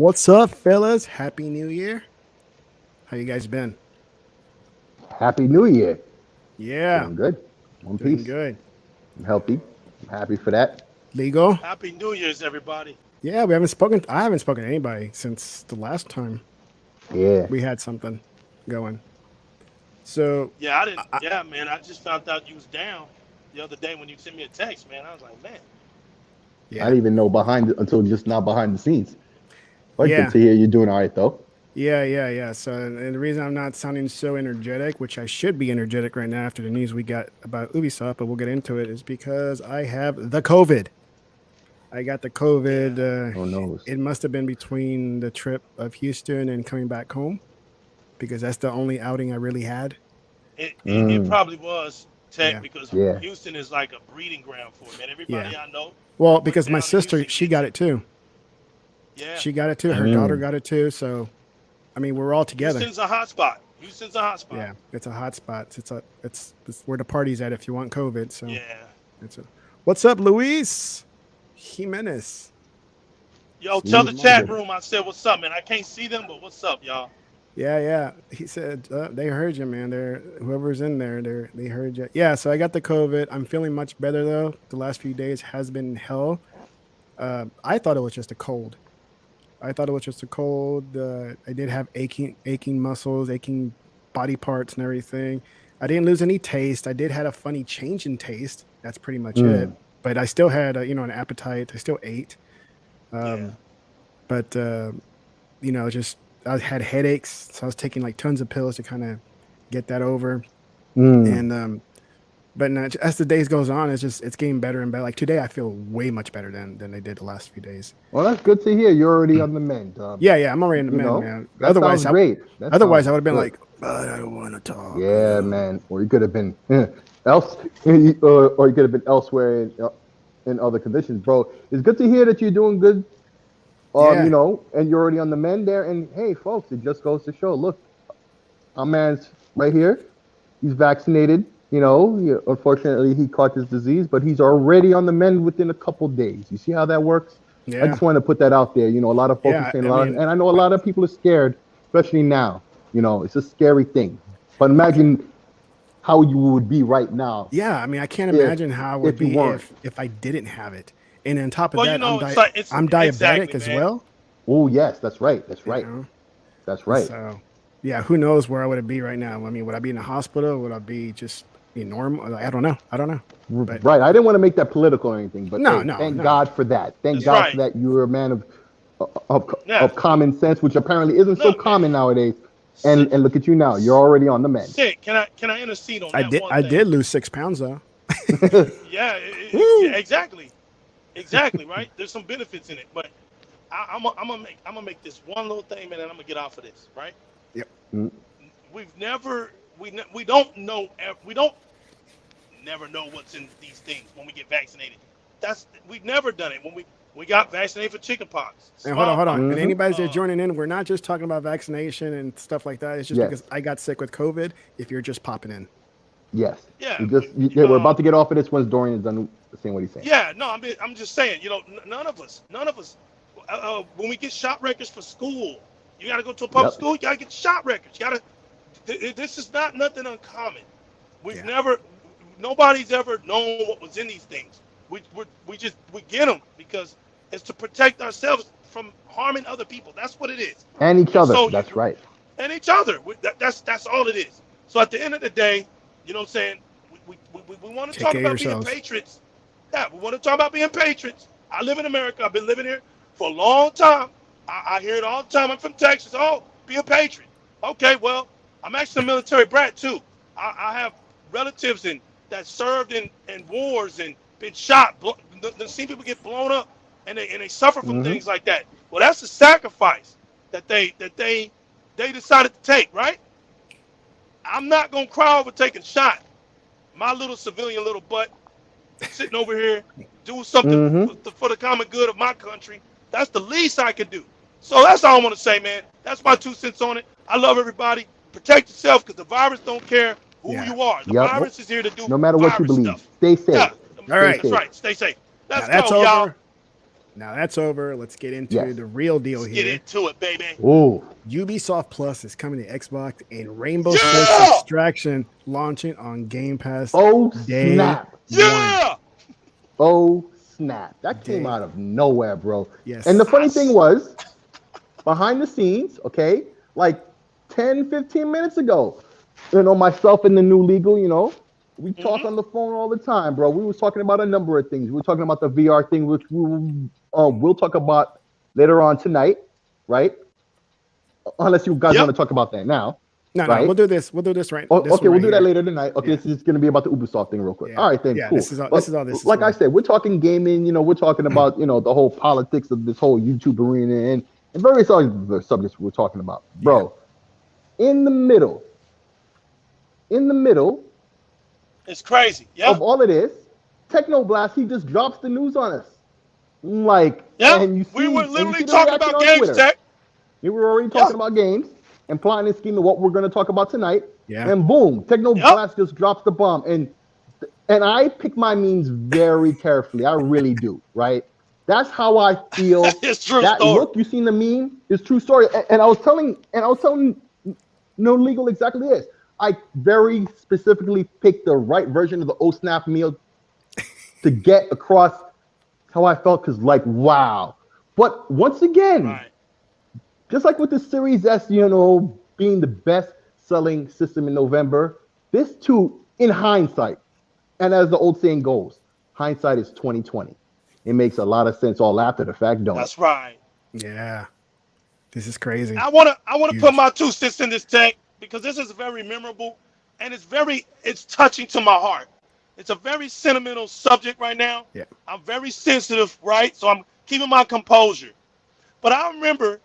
What's up, fellas? Happy New Year. How you guys been? Happy New Year. Yeah, Doing good. One doing piece. good. I'm healthy. I'm happy for that. Legal? Happy New Year's, everybody. Yeah, we haven't spoken. I haven't spoken to anybody since the last time Yeah. we had something going. So, Yeah, I didn't. Yeah, man, I just found out you was down the other day when you sent me a text, man. I was like, man, I yeah, didn't even know behind until just now behind the scenes. But good yeah, to hear you're doing all right though. yeah. So, and the reason I'm not sounding so energetic, which I should be energetic right now after the news we got about Ubisoft, but we'll get into it, is because I have the COVID. I got the yeah, COVID. Oh no. It must have been between the trip of Houston and coming back home because that's the only outing I really had. it Mm, probably was Tech Yeah, because yeah. Houston is like a breeding ground for it, man. yeah. Everybody I know Well, who went because my down to sister, Houston she gets got it. it too. Yeah, She got it too. yeah. Her daughter Mm. got it too. So, I mean, we're all together. Houston's a hot spot. Houston's a hot spot. Yeah, it's a hot spot. It's where the party's at if you want COVID. So, Yeah. it's a. What's up, Luis Jimenez? Yo, tell Luis the chat Margot. room I said what's up, man. I can't see them, but what's up, y'all? Yeah. He said they heard you, man. They're whoever's in there. They heard you. Yeah. So I got the COVID. I'm feeling much better though. The last few days has been hell. I thought it was just a cold. I thought it was just a cold. I did have aching muscles, aching body parts, and everything. I didn't lose any taste. I did had a funny change in taste. That's pretty much it. Mm. But I still had, an appetite. I still ate. Yeah. Um, but just I had headaches, so I was taking like tons of pills to kind of get that over. Mm. And but as the days goes on, it's getting better and better. Like today, I feel way much better than I did the last few days. Well, that's good to hear. You're already on the mend. Yeah, I'm already in the You man, know, man. that sounds great. That Otherwise, sounds I would have been good. like, but I don't want to talk. Yeah, man. Or you could have been else, or you could have been elsewhere in other conditions, bro. It's good to hear that you're doing good. Yeah, And you're already on the mend there. And hey, folks, it just goes to show. Look, our man's right here. He's vaccinated. Unfortunately, he caught this disease, but he's already on the mend within a couple days. You see how that works? I yeah, just wanted to put that out there. A lot of folks are yeah. saying I a lot, mean, and I know a lot of people are scared, especially now. It's a scary thing. But imagine how you would be right now yeah. I mean, I can't if imagine how it would if you be weren't. if I didn't have it. And on top of Well, that, it's like it's I'm diabetic exactly, as man. well. Oh yes, that's right. That's You right. know, That's right. so yeah. Who knows where I would be right now? I mean, would I be in the hospital? Would I just be normal? Like, I don't know. I don't know. But Right. I didn't want to make that political or anything, but no, hey, no, thank no. God for that. Thank That's God for right. that. You're a man Yeah. of common sense, which apparently isn't so Look, man. common nowadays. Sit, And look at you now. You're already on the mend. sit. Can I intercede on I that did. one I did thing? lose 6 pounds though. Yeah, yeah, Woo! exactly, exactly. Right. There's some benefits in it, but I'm gonna make this one little thing, man, and I'm gonna get off of this. Right. Yep. Mm, We've never we don't know we don't never know what's in these things when we get vaccinated. That's we've never done it when we got vaccinated for chickenpox, And hold on, hold on. smallpox. And mm-hmm. anybody that's Uh, joining in, we're not just talking about vaccination and stuff like that. It's just Yes. because I got sick with COVID. If you're just popping in, Yes. yeah, Yeah, we're about to get off of this once Dorian is done saying what he's saying. yeah. No, I'm just saying. None of us. When we get shot records for school, you got to go to a public Yep. school. You got to get shot records. You got to. This is not nothing uncommon. We've yeah, never, nobody's ever known what was in these things. We get them because it's to protect ourselves from harming other people. That's what it is. And each And other. so That's right. and each other. That's all it is. So at the end of the day, you know what I'm saying? We want to take talk care of about being yourselves. patriots. Yeah, we want to talk about being patriots. I live in America. I've been living here for a long time. I hear it all the time. I'm from Texas. Oh, be a patriot. Okay, well, I'm actually a military brat too. I have relatives that served in wars and been shot. Seen people get blown up, and they suffer from Hmm. things like that. Well, that's a sacrifice that they decided to take. Right? I'm not gonna cry over taking shot. My little civilian little butt sitting over here doing something Hmm. for the common good of my country. That's the least I can do. So that's all I want to say, man. That's my 2 cents on it. I love everybody. Protect yourself because the virus don't care who Yeah. you are. The Yep. virus is here to do No matter what you virus believe, stuff. stay Yeah, safe. All Stay right. that's safe. right. Stay safe. Now Let's that's go, y'all. over. Now that's over. Let's get into Yes. the real deal Let's get here. into it, baby. Oh, Ubisoft Plus is coming to Xbox, and Rainbow Six Yeah! Extraction launching on Game Pass oh day snap. one. Yeah! Oh snap. That came Day. out of nowhere, bro. And the Yes. funny thing was, behind the scenes, okay, like 10, 15 minutes ago, myself and the new legal, we talk on the phone all the time, bro. We was talking about a number of things. We were talking about the VR thing, which we'll talk about later on tonight, right? Unless you guys Yep. want to talk about that now, No, right? we'll do this. We'll do this right. Oh, This okay, one we'll right do that here. later tonight. Okay, Yeah. this is going to be about the Ubisoft thing real quick. Yeah. All right, then, Yeah, cool. this is all this is Like for. I said, we're talking gaming. We're talking about the whole politics of this whole YouTube arena and various other subjects we're talking about, bro. In the middle It's crazy. of Yep. all of this, TeknoBlast, he just drops the news on us. Like, Yep. and you We see, were and you literally see the talking reaction about on games, Twitter. Tech. We were already Yeah. talking about games and plotting and scheming what we're going to talk about tonight. Yeah. And boom, TeknoBlast just drops the bomb. And I pick my means very carefully. I really do, right? That's how I feel. It's true That story. look you seen the meme is true story. And I was telling no legal exactly this. I very specifically picked the right version of the O Snap meal to get across how I felt, because like, wow. But once again, Right. just like with the Series S, being the best selling system in November, this too, in hindsight, and as the old saying goes, hindsight is 2020. It makes a lot of sense all after the fact, don't That's right. Yeah. This is crazy. I wanna Huge. put my 2 cents in this, Tech, because this is very memorable and it's touching to my heart. It's a very sentimental subject right now. Yeah. I'm very sensitive, right? So I'm keeping my composure. But I remember,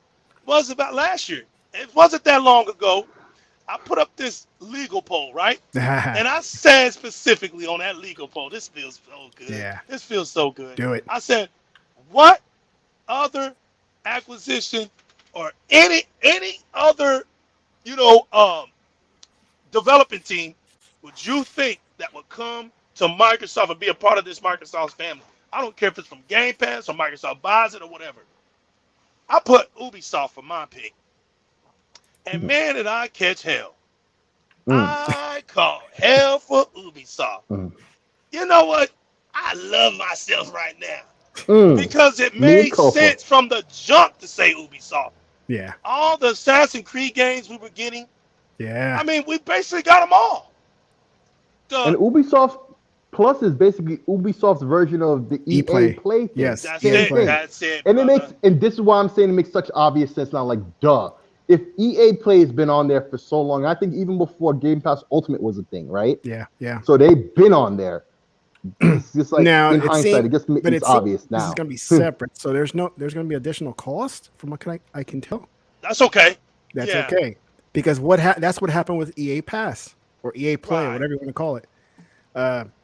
was about last year. It wasn't that long ago. I put up this legal poll, right? And I said specifically on that legal poll, this feels so good. Yeah. This feels so good. Do it. I said, what other acquisition or any other, developing team would you think that would come to Microsoft and be a part of this Microsoft family? I don't care if it's from Game Pass or Microsoft buys it or whatever. I put Ubisoft for my pick. And man, did I catch hell. I call hell for Ubisoft. You know what? I love myself right now. Because it made sense from the jump to say Ubisoft. Yeah. All the Assassin's Creed games we were getting, Yeah. I mean, we basically got them all. And Ubisoft Plus is basically Ubisoft's version of the EA Play thing. Yes. That's Same it. thing. That's it. And brother. this is why I'm saying it makes such obvious sense now. Like, duh. If EA Play has been on there for so long, I think even before Game Pass Ultimate was a thing, right? Yeah. Yeah. So they've been on there. It's just like Now in it hindsight, seems, it just but it's obvious now. This is going to be separate, so there's going to be additional cost from what I can tell. That's okay. That's Yeah. okay, because that's what happened with EA Pass or EA Play, Right. whatever you want to call it.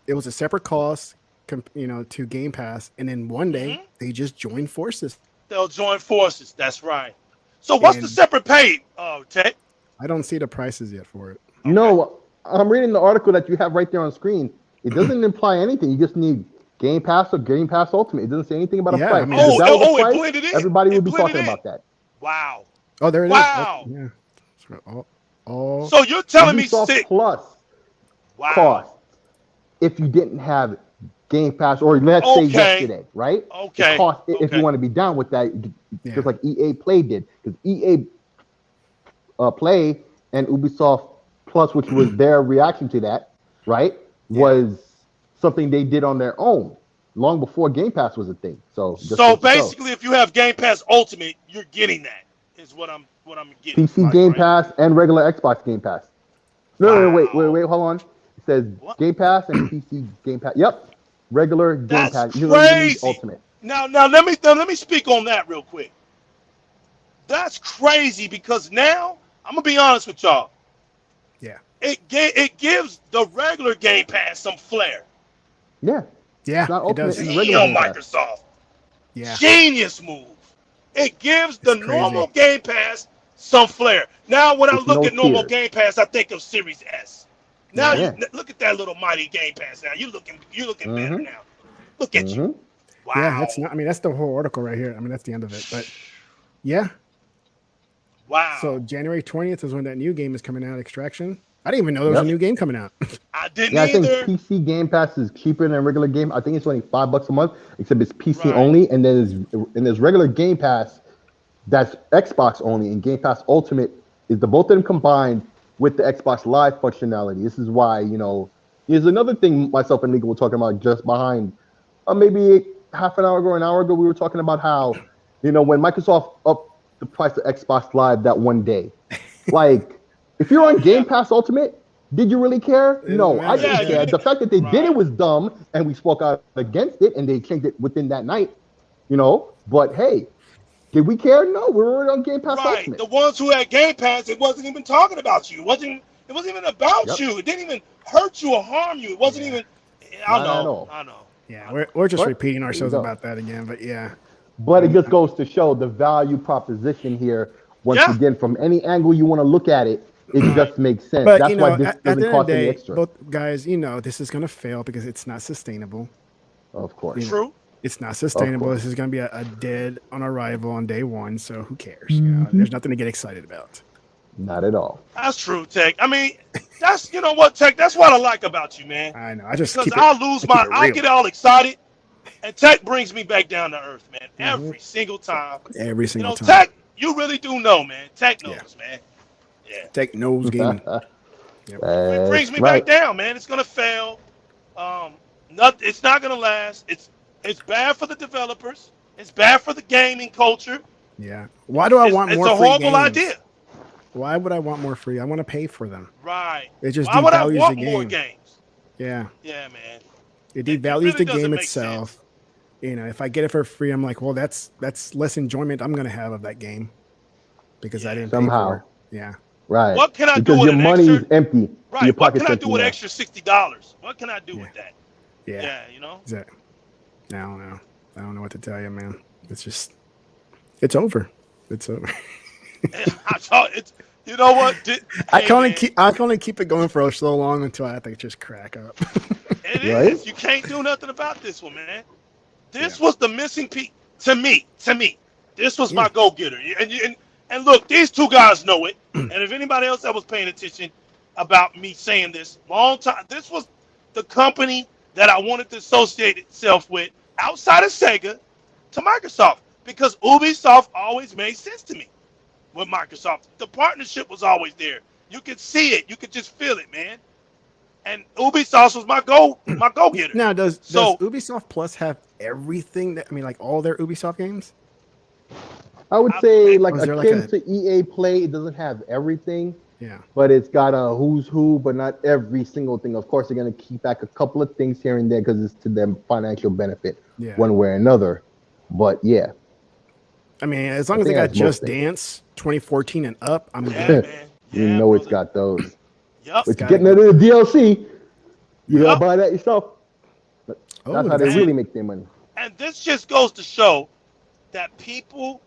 It was a separate cost, to Game Pass, and then one day they just joined forces. They'll join forces. That's right. So what's the separate pay, Tech? I don't see the prices yet for it. No, I'm reading the article that you have right there on screen. It doesn't imply anything. You just need Game Pass or Game Pass Ultimate. It doesn't say anything about a Yeah, price. I mean, If that was a it price, blended in. everybody It would be blended talking in. about that. Wow. Oh, there it is. Wow. Oh, yeah. All So you're telling me Ubisoft six. Plus Wow. cost if you didn't have Game Pass, or let's say yesterday, right? Okay. It cost if Okay. you want to be down with that, Yeah. just like EA Play did, because EA Play and Ubisoft Plus, which was their reaction to that, right, was something they did on their own long before Game Pass was a thing. So Basically, if you have Game Pass Ultimate, you're getting that. Is what I'm getting. PC Game Pass and regular Xbox Game Pass. No, wait, hold on. It says What? Game Pass and PC Game Pass. Yep, regular Game That's Pass. You don't even need crazy. Ultimate. Now let me speak on that real quick. That's crazy because now I'm gonna be honest with y'all. Yeah. It gives the regular Game Pass some flair. Yeah, Yeah. it's not It Ultimate. does. It's Damn, regular Game Pass. Microsoft. Yeah. Genius move. It gives the It's crazy. normal Game Pass some flair. Now, when I It's look no at normal tiers. Game Pass, I think of Series S. Now, Yeah. look at that little mighty Game Pass. Now, you're looking better now. Look at you. Yeah, Wow. that's not. I mean, that's the whole article right here. I mean, that's the end of it. But yeah, so Wow. January 20th is when that new game is coming out, Extraction. I didn't even know there was a Yep. new game coming out. I didn't Yeah, I think either. PC Game Pass is cheaper than regular game. I think it's only $5 a month, except it's PC Right. only, and there's regular Game Pass that's Xbox only, and Game Pass Ultimate is the both of them combined with the Xbox Live functionality. This is why here's another thing myself and Nico were talking about just behind, maybe half an hour ago, an hour ago, we were talking about how when Microsoft upped the price of Xbox Live that one day, like if you're Oh on Game yeah. Pass Ultimate, did you really care? It doesn't No, I matter. Yeah, didn't you care. Yeah. The didn't. fact that they did it Right. was dumb, and we spoke out against it, and they changed it within that night. But hey, did we care? No, we were already on Game Pass Right. Ultimate. The ones who had Game Pass, it wasn't even talking about you. It wasn't even about Yep, you. It didn't even hurt you or harm you. It wasn't Yeah. even. I not at know. all. I know. Yeah. I know. We're just But repeating there you ourselves go. about that again. But yeah, But it I'm. just goes to show the value proposition here. Once Yeah. again, from any angle you want to look at it, it Right. just makes sense. But That's why this at doesn't the end of cost the any day, extra. both guys, this is gonna fail because it's not sustainable. Of You course, know, True. it's not of sustainable. course. This is gonna be a dead on arrival on day one. So who cares? Hmm. There's nothing to get excited about. Not at all. That's true, Tech. I mean, that's what, Tech. That's what I like about you, man. I know. I just Because keep it. I keep it I'll real. get all excited, and Tech brings me back down to earth, man. Hmm. Every single time. Every single time. Tech, you really do know, man. Tech Yeah. knows, man. Yeah. Take nose gaming. Yep. It brings That's me back right. down, man. It's gonna fail. It's not gonna last. It's bad for the developers. It's bad for the gaming culture. Yeah. Why do I want It's more a free horrible games? idea. Why would I want more free? I want to pay for them. Right. It just Why would I devalues the want more game. games? Yeah. Yeah, man. It It devalues really the doesn't game make sense. itself. If I get it for free, I'm like, well, that's less enjoyment I'm gonna have of that game because I Yeah. didn't pay Somehow, for it. Yeah. right? What can I do Because with your an money extra? is empty. Your Right. What can pocket's I do empty with now. extra $60? What can I do Yeah. with that? Yeah. Yeah, you know. Exactly. I don't know. I don't know what to tell you, man. It's over. It's over. I thought it's. You know what? I Hey, can only man, keep it going for so long until I have to just crack up. it Right? is. You can't do nothing about this one, man. This Yeah. was the missing piece to me. To me, this was Yeah. my go-getter. And look, these two guys know it. And if anybody else that was paying attention about me saying this long time, this was the company that I wanted to associate itself with outside of Sega to Microsoft because Ubisoft always made sense to me with Microsoft. The partnership was always there. You could see it. You could just feel it, man. And Ubisoft was my go-getter. Now, does So Ubisoft Plus have everything like all their Ubisoft games? I would I, say like Or is there like akin a to EA Play. It doesn't have everything, yeah? but it's got a who's who, but not every single thing. Of course, they're gonna keep back a couple of things here and there because it's to them financial benefit, Yeah. one way or another. But yeah, I mean, as long I as they think got that's most Just things. Dance 2014 and up, I'm yeah, good. man. you Yeah, know it's brother. got those. Yup. But got you're getting it. into the DLC, you gotta Yup. buy that yourself. Oh, That's how they that's really make their money. And this just goes to show that people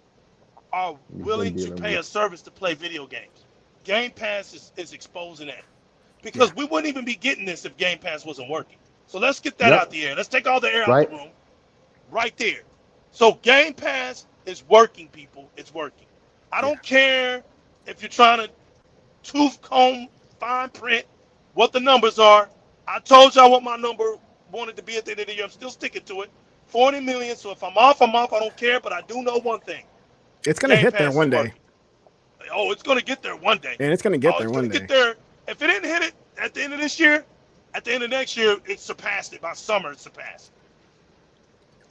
are You've been willing to dealing pay a with. service to play video games. Game Pass is exposing that. Because Yeah. we wouldn't even be getting this if Game Pass wasn't working. So let's get that out Yep. the air. Let's take all the air out Right. the room. Right there. So Game Pass is working, people. It's working. I Yeah. don't care if you're trying to tooth comb fine print what the numbers are. I told y'all what my number wanted to be at the end of the year. I'm still sticking to it. 40 million. So if I'm off, I'm off. I don't care. But I do know one thing. It's gonna Game hit there Pass one is day, working. Oh, it's going to get there one day. and it's gonna get Oh, there it's one going to day. get there. If it didn't hit it at the end of this year, at the end of next year, it surpassed it. By summer, it surpassed.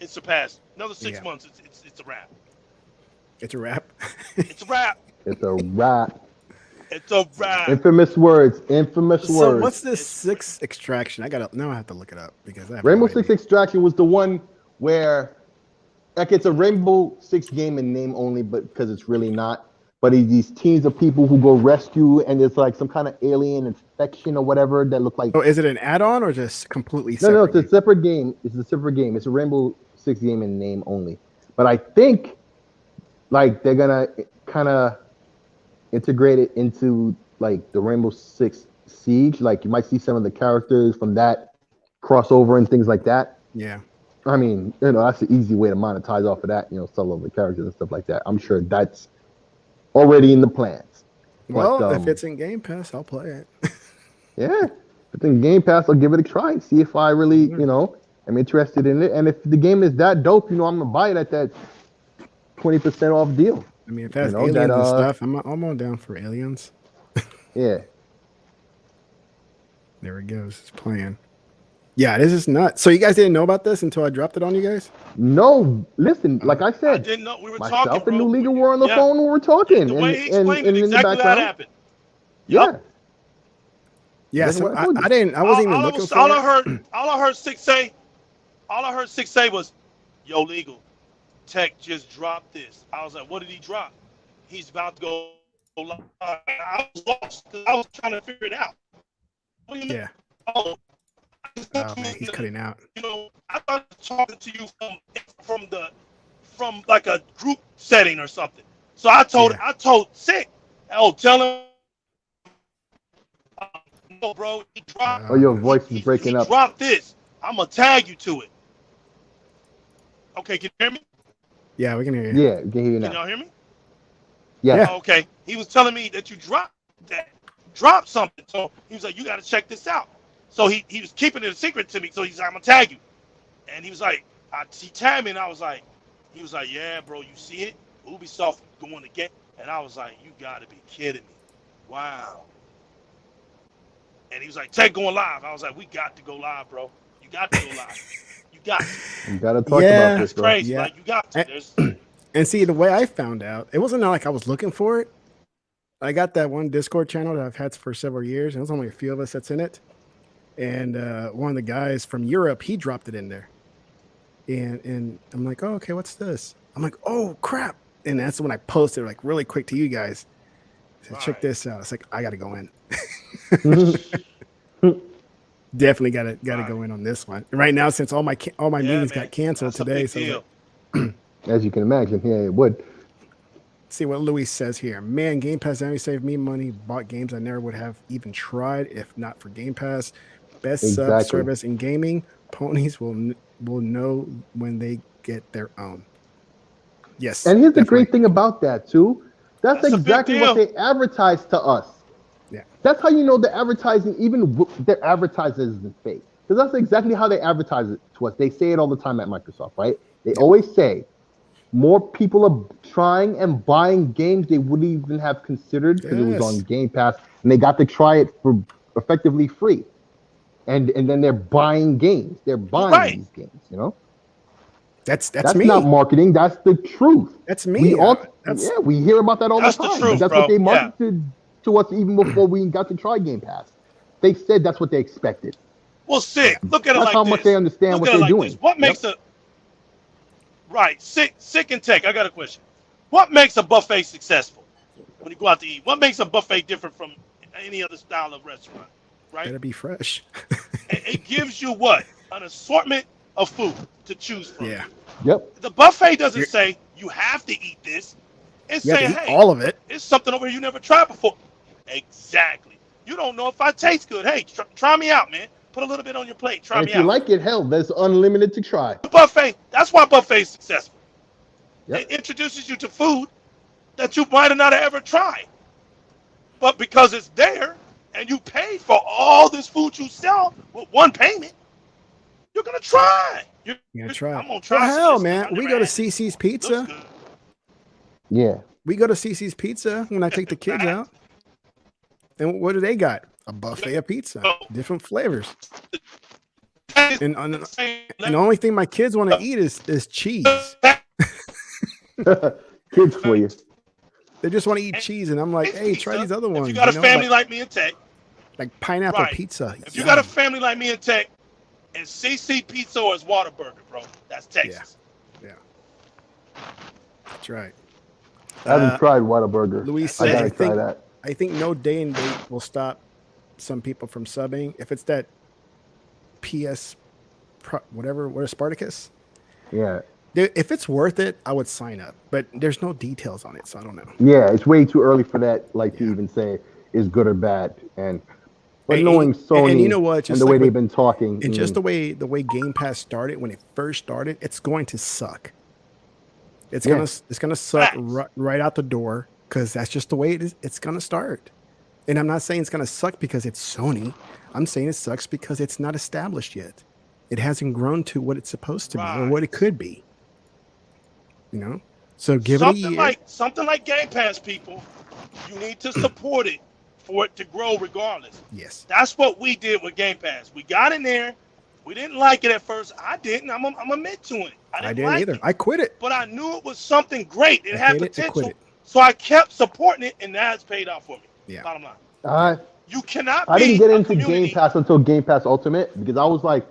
It surpassed. Another 6 months, it's a wrap. It's a wrap. It's a wrap. It's a wrap. It's a wrap. Infamous words. Infamous So words. what's this sixth extraction? I have to look it up because I have Rainbow no Six idea. Extraction was the one where, like, it's a Rainbow Six game in name only, but because it's really not. But it's these teams of people who go rescue, and it's like some kind of alien infection or whatever that look like. Oh, is it an add-on or just completely No, separate? no, it's a separate game. It's a separate game. It's a Rainbow Six game in name only. But I think, like, they're gonna kind of integrate it into like the Rainbow Six Siege. Like, you might see some of the characters from that crossover and things like that. Yeah. I mean, that's an easy way to monetize off of that. Sell over characters and stuff like that. I'm sure that's already in the plans. But Well, if it's in Game Pass, I'll play it. yeah, I think Game Pass, I'll give it a try and see if I really, am interested in it. And if the game is that dope, I'm gonna buy it at that 20% off deal. I mean, if it has aliens and stuff, I'm on down for aliens. Yeah. There it goes. It's playing. Yeah, this is nuts. So you guys didn't know about this until I dropped it on you guys? No, listen, like I said, I didn't know we were myself talking, and bro. New League were on the phone when we were talking. The way he and explained it, in the exactly how it background. happened. Yeah. Yeah, That's so what I told you. I didn't. I wasn't even looking for all it. I heard Six say was, "Yo, legal, Tech just dropped this." I was like, "What did he drop?" He's about to go live. I was lost because I was trying to figure it out. What do you mean? Yeah. Oh, Oh man, he's cutting out. I thought I was talking to you from like a group setting or something. So I told Sick, "Oh, tell him, no, bro, he dropped." Your voice is breaking he up. Dropped this. I'm gonna tag you to it. Okay, can you hear me? Yeah, we can hear you. Yeah, we can hear you now. Can y'all hear me? Yeah. Okay. He was telling me that you dropped something. So he was like, "You got to check this out." So he was keeping it a secret to me. So he's like, "I'm gonna tag you," and he was like, he tagged me, and he was like, "Yeah, bro, you see it? Ubisoft going to get," and I was like, "You got to be kidding me! Wow!" And he was like, "Tech going live." I was like, "We got to go live, bro. You got to go live. You got to." You gotta talk about this, It's bro. crazy. Yeah. Like, you got to. And see, the way I found out, it wasn't like I was looking for it. I got that one Discord channel that I've had for several years, and there's only a few of us that's in it. And one of the guys from Europe, he dropped it in there. And I'm like, oh, okay, what's this? I'm like, oh, crap. And that's when I posted like really quick to you guys. I said, check this out. It's like, I got to go in. Definitely got to go in on this one. Right now, since all my meetings got canceled today. So as you can imagine, yeah, it would. See what Luis says here. Man, Game Pass only saved me money. Bought games I never would have even tried if not for Game Pass. Best sub service in gaming. Ponies will know when they get their own. Yes. And here's the great thing about that too. That's exactly what they advertise to us. Yeah. That's how you know the advertising, even their advertisers isn't fake. Because that's exactly how they advertise it to us. They say it all the time at Microsoft, right? They always say more people are trying and buying games they wouldn't even have considered because it was on Game Pass, and they got to try it for effectively free. And then they're buying games. They're buying these games, That's me. That's not marketing. That's the truth. That's me. We hear about that all the time. The truth, that's bro. what they marketed to us even before we got to try Game Pass. They said that's what they expected. Well, Sick, look at it like this. That's how much they understand what they're doing. What makes Sick and Tech, I got a question. What makes a buffet successful when you go out to eat? What makes a buffet different from any other style of restaurant? Right? Better be fresh. It gives you what? An assortment of food to choose from. Yeah. Yep. The buffet doesn't say you have to eat this. It's saying, hey, all of it. It's something over here you never tried before. Exactly. You don't know if I taste good. Hey, try me out, man. Put a little bit on your plate. Try me out. If you like it, hell, there's unlimited to try. Buffet. That's why buffet is successful. Yep. It introduces you to food that you might have not ever tried. But because it's there and you pay for all this food you sell with one payment, you're going to try. You're going to try. I'm going to try. Well, hell, man. We go to CC's Pizza. Yeah. We go to CC's Pizza when I take the kids out. And what do they got? A buffet of pizza. Different flavors. And the only thing my kids want to eat is cheese. Kids for you. They just want to eat cheese, and I'm like, hey, try these other ones. If you got a family like me and Tech. Like pineapple pizza. If you got a family like me and Tech, and CC Pizza or it's Whataburger, bro. That's Texas. Yeah. That's right. I haven't tried Whataburger. Luis said, I gotta try that. I think no day and date will stop some people from subbing. If it's that what is Spartacus? Yeah. If it's worth it, I would sign up. But there's no details on it, so I don't know. Yeah, it's way too early for that, to even say is good or bad. And But knowing And you Sony know what? and Just the way like they've with been talking, and just the way Game Pass started when it first started, it's going to suck. yeah, It's gonna suck Facts. right out the door because that's just the way it is. It's gonna start. And I'm not saying it's gonna suck because it's Sony. I'm saying it sucks because it's not established yet. It hasn't grown to what it's supposed to be or what it Right. could be. You know. So give it a year. Something like Game Pass, people. You need to support it for it to grow regardless. Yes, That's what we did with Game Pass. We got in there. We didn't like it at first. I didn't. I'm admit to it. I I didn't didn't like either. it. I quit it. But I knew it was something great. It I had hate it. I quit potential. it. So I kept supporting it, and now it's paid off for me. Yeah, Bottom line. yeah, I You cannot I didn't be get a into Game community. Pass until Game Pass Ultimate because I was like,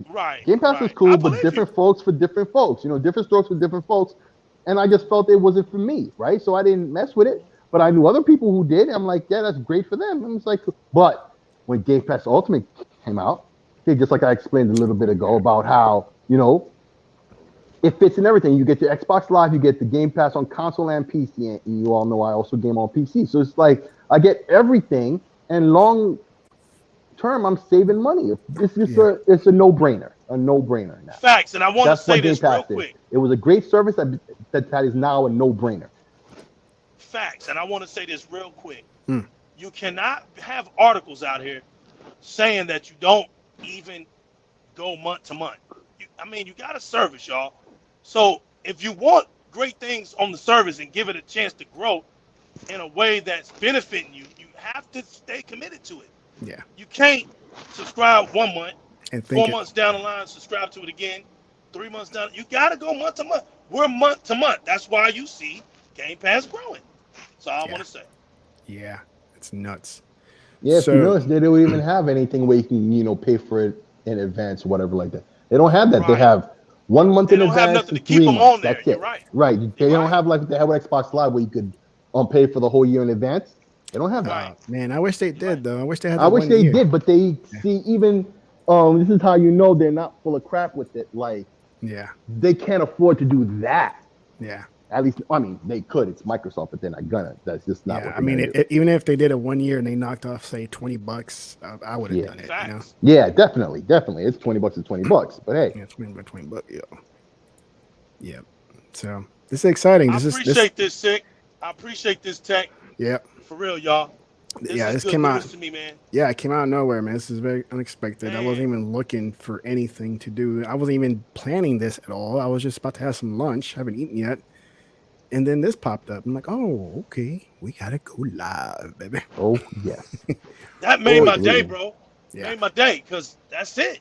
Right, Game Pass is right. I cool, but believe you. different folks for different folks. Different strokes for different folks. And I just felt it wasn't for me, right? So I didn't mess with it. But I knew other people who did. I'm like, yeah, that's great for them. And it's like, but when Game Pass Ultimate came out, okay, just like I explained a little bit ago about how it fits in everything. You get your Xbox Live, you get the Game Pass on console and PC, and you all know I also game on PC. So it's like I get everything, and long term, I'm saving money. It's just yeah. it's a no brainer now. Facts. And I want to That's say what Game this real Pass is. quick. It was a great service that is now a no-brainer. Facts. And I want to say this real quick. Hmm. You cannot have articles out here saying that you don't even go month to month. You got a service, y'all. So if you want great things on the service and give it a chance to grow in a way that's benefiting you, you have to stay committed to it. Yeah. You can't subscribe 1 month, And think 4 months down the line, subscribe to it again, 3 months down. You got to go month to month. We're month to month. That's why you see Game Pass growing. So I Yeah. want to say. Yeah. It's nuts. Yeah, if you So notice, they don't even have anything where you can pay for it in advance or whatever like that. They don't have that. They Right. have 1 month They in don't have advance nothing to and keep three them months. on there. That's You're it. right. Right. They You're don't right. have like they have with Xbox Live where you could pay for the whole year in advance. They don't have that. Right. man, I wish they You're right. did though. I wish they had I the wish 1 they year. did, but they Yeah. see even this is how you know they're not full of crap with it. Like Yeah. they can't afford to do that. Yeah. At least, I mean, they could. It's Microsoft, but they're not gonna. That's just not Yeah. what I they're mean, gonna do. even if they did it 1 year and they knocked off, say, $20, I would have Yeah, done it. Facts. yeah, definitely. It's $20 is $20. But hey, Yeah, 20 bucks. Yeah. Yeah. So this is exciting. I This. appreciate this, Sick. I appreciate this tech. Yeah. For real, y'all. This Yeah. is This good came news out. to me, man. Yeah, it came out of nowhere, man. This is very unexpected. I wasn't Man. even looking for anything to do. I wasn't even planning this at all. I was just about to have some lunch. Haven't eaten yet. And then this popped up. I'm like, oh, okay. We gotta go live, baby. oh yes, That made my day, absolutely. bro. Yeah. Made my day, because that's it.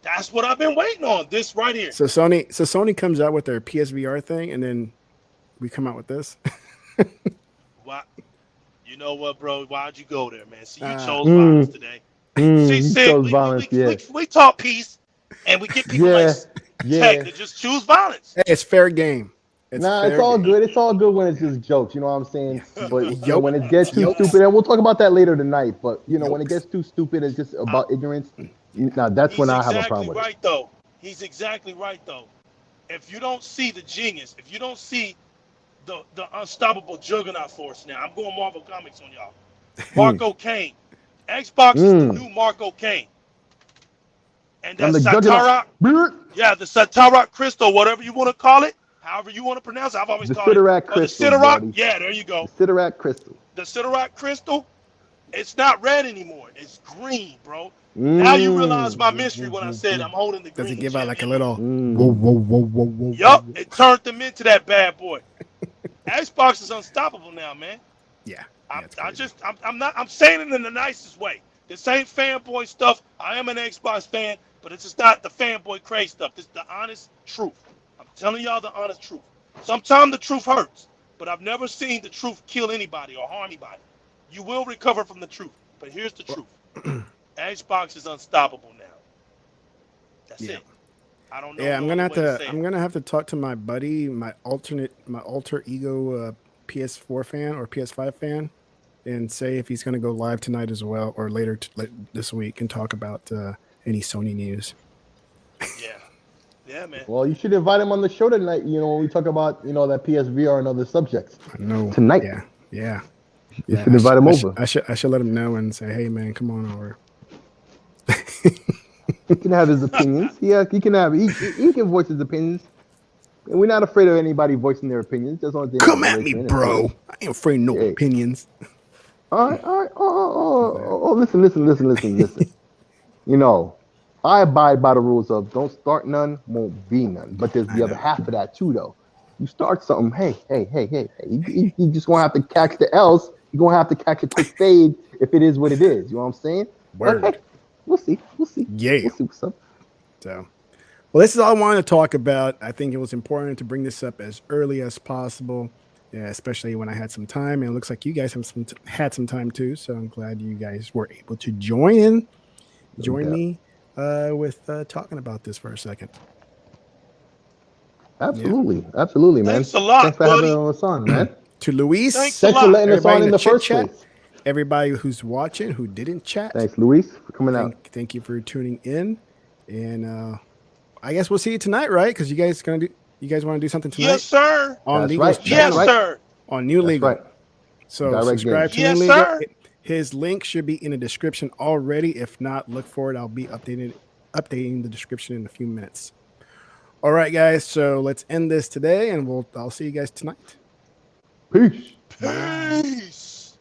That's what I've been waiting on. This right here. So Sony comes out with their PSVR thing, and then we come out with this. Why? You know what, bro? Why'd you go there, man? See, you Uh, chose violence today. See, you Sick, chose violence. Yeah, we talk peace, and we get people like yeah. Tech to just choose violence. Hey, it's fair game. It's Nah, it's fair all game. good. It's all good when it's just jokes. You know what I'm saying? But Yup. when it gets too Yup. stupid, and we'll talk about that later tonight. But when it Yokes. gets too stupid, it's just about ignorance. Now that's when He's I have a exactly problem with it. right, though. He's exactly right, though. If you don't see the genius, if you don't see the unstoppable juggernaut force now, I'm going Marvel Comics on y'all. Marco Kane. Xbox is the new Marco Kane. And And that's the Satara. juggernaut, Yeah, the Satara crystal, whatever you want to call it, however you want to pronounce it. I've always the called Sidorak it. crystal, The Sidorak. buddy. Yeah, there you go. The Sidorak crystal. The Sidorak crystal, it's not red anymore. It's green, bro. Now you realize my mystery when I said I'm holding the green. Does it give out like a champion. little Mm. whoa, whoa, whoa, whoa, whoa? Yup, whoa. it turned them into that bad boy. Xbox is unstoppable now, man. Yeah. I'm saying it in the nicest way. This ain't fanboy stuff. I am an Xbox fan, but it's just not the fanboy craze stuff. This is the honest truth. I'm telling y'all the honest truth. Sometimes the truth hurts, but I've never seen the truth kill anybody or harm anybody. You will recover from the truth, but here's the truth. Xbox is unstoppable now. That's Yeah. it. I don't know. Yeah, I'm no gonna other have way to. say I'm it. gonna have to talk to my buddy, my alter ego PS4 fan or PS5 fan, and say if he's gonna go live tonight as well or later this week and talk about any Sony news. Yeah. Yeah, man. Well, you should invite him on the show tonight. When we talk about that PSVR and other subjects No. tonight. Yeah. You Yeah, should invite him over. I should let him know and say, hey man, come on over. He can have his opinions. Yeah, he can have. He can voice his opinions. And we're not afraid of anybody voicing their opinions. Just as long as they're not Come at me, belligerent and bro. silly. I ain't afraid of no Hey, opinions. all right, all right. What's that? Listen. You know, I abide by the rules of don't start none, won't be none. But there's I the other know. half of that too, though. You start something, hey. You just gonna have to catch the L's. You're gonna have to catch a quick fade if it is what it is. You know what I'm saying? But Word. hey, we'll see. Yeah. We'll see what's up. So, well, this is all I wanted to talk about. I think it was important to bring this up as early as possible, yeah, especially when I had some time. And it looks like you guys have had some time too. So I'm glad you guys were able to join No doubt. me with talking about this for a second. Yeah. Absolutely, man. Thanks a Thanks lot, for having buddy. us on, man. To Luis, Thanks a Thanks for lot. letting us everybody on in in the the chit first chat, place. everybody who's watching who didn't chat, Thanks, Luis, for coming out. thank you for tuning in. And I guess we'll see you tonight, right? Because you guys want to do something Yes, tonight sir. on That's Legal's right. That's Yes, channel right. sir. on New That's Legal. right. So Direct game. subscribe to New Yes, Legal. sir. His link should be in the description already. If not, look for it. I'll be updating the description in a few minutes. All right, guys. So let's end this today, and I'll see you guys tonight. Peace. Bye. Peace.